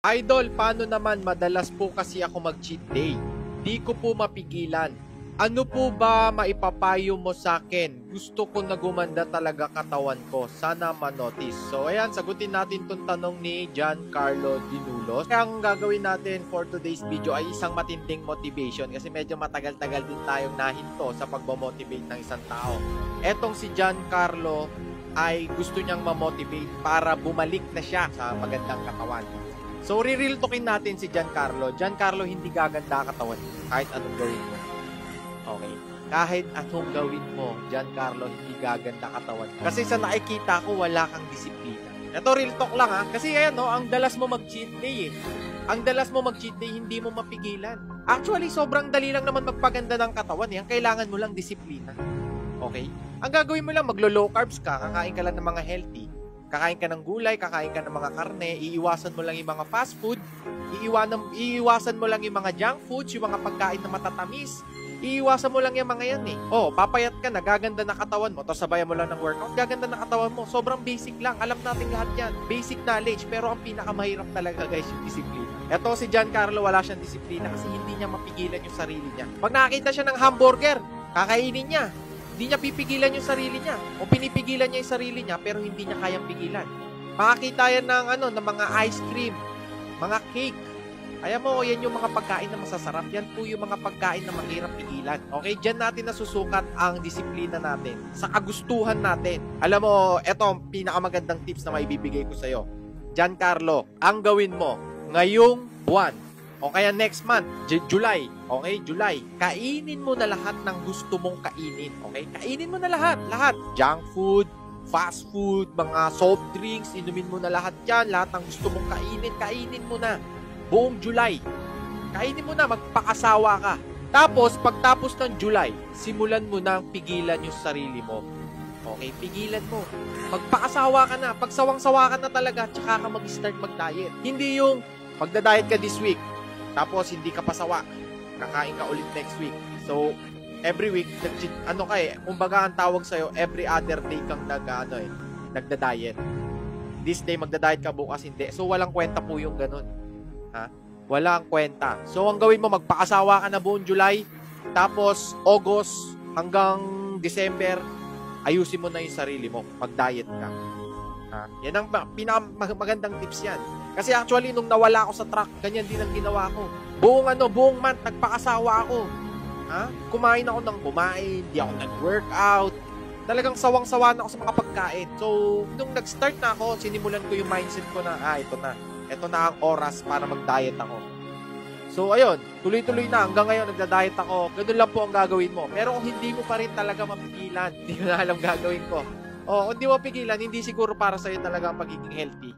Idol, paano naman madalas po kasi ako mag-cheat day? Di ko po mapigilan. Ano po ba maipapayo mo sa akin? Gusto ko na gumanda talaga katawan ko. Sana manotice. So ayan, sagutin natin tong tanong ni Giancarlo Dinulos. Kaya ang gagawin natin for today's video ay isang matinding motivation kasi medyo matagal-tagal din tayong nahinto sa pagmamotivate ng isang tao. Etong si Giancarlo ay gusto niyang mamotivate para bumalik na siya sa magandang katawan. So, re-real talkin natin si Giancarlo. Giancarlo, hindi gaganda katawan kahit anong gawin mo. Okay? Kahit anong gawin mo, Giancarlo, hindi gaganda katawan. Kasi sa nakikita ko, wala kang disiplina. Ito, real talk lang ha. Kasi ayan, no, ang dalas mo mag-cheat day eh. Ang dalas mo mag-cheat day, hindi mo mapigilan. Actually, sobrang dali lang naman magpaganda ng katawan eh. Ang kailangan mo lang disiplina. Okay? Ang gagawin mo lang, maglo-low carbs ka, kakain ka lang ng mga healthy. Kakain ka ng gulay, kakain ka ng mga karne, iiwasan mo lang yung mga fast food, iiwasan mo lang yung mga junk foods, yung mga pagkain na matatamis, iiwasan mo lang yung mga yan eh. Oh, papayat ka, nagaganda na katawan mo, tapos sabayan mo lang ng workout, gaganda na katawan mo. Sobrang basic lang, alam natin lahat yan. Basic knowledge, pero ang pinakamahirap talaga guys, yung disiplina. Eto si Giancarlo, wala siyang disiplina kasi hindi niya mapigilan yung sarili niya. Pag nakakita siya ng hamburger, kakainin niya. Hindi niya pipigilan yung sarili niya. O pinipigilan niya yung sarili niya pero hindi niya kayang pigilan. Makakita yan ng mga ice cream, mga cake. Ayan mo, yan yung mga pagkain na masasarap. Yan po yung mga pagkain na mahirap pigilan. Okay, dyan natin nasusukat ang disiplina natin sa kagustuhan natin. Alam mo, eto ang pinakamagandang tips na maibibigay ko sa'yo. Giancarlo, ang gawin mo ngayong buwan o kaya next month, July. Okay, July. Kainin mo na lahat ng gusto mong kainin. Okay? Kainin mo na lahat. Lahat. Junk food, fast food, mga soft drinks, inumin mo na lahat yan. Lahat ng gusto mong kainin, kainin mo na. Buong July. Kainin mo na, magpakasawa ka. Tapos, pagtapos ng July, simulan mo na pigilan yung sarili mo. Okay, pigilan mo. Magpakasawa ka na. Pag sawang-sawa ka na talaga, tsaka ka mag-start mag-diet. Hindi yung magda-diet ka this week, tapos hindi ka pasawa, kakain ka ulit next week. So, every week, kumbaga ang tawag sa'yo, every other day kang nagda-diet. This day, magda-diet ka, bukas hindi. So, walang kwenta po yung ganun. Ha? Walang kwenta. So, ang gawin mo, magpakasawa ka na buong July, tapos August hanggang December, ayusin mo na yung sarili mo. Mag-diet ka. Ha? Yan ang pinakamagandang tips yan. Kasi actually, nung nawala ako sa track, ganyan din ang ginawa ko. Buong month, nagpakasawa ako. Ha? Kumain ako ng kumain, di ako nag-workout. Talagang sawang-sawa na ako sa mga pagkain. So, nung nag-start na ako, sinimulan ko yung mindset ko na, ito na. Ito na ang oras para mag-diet ako. So, ayun, tuloy-tuloy na. Hanggang ngayon, nagda-diet ako. Ganun lang po ang gagawin mo. Pero kung hindi mo pa rin talaga mapigilan, hindi ko na alam gagawin ko. O, kung hindi mo pigilan, hindi siguro para sa'yo talaga ang pagiging healthy.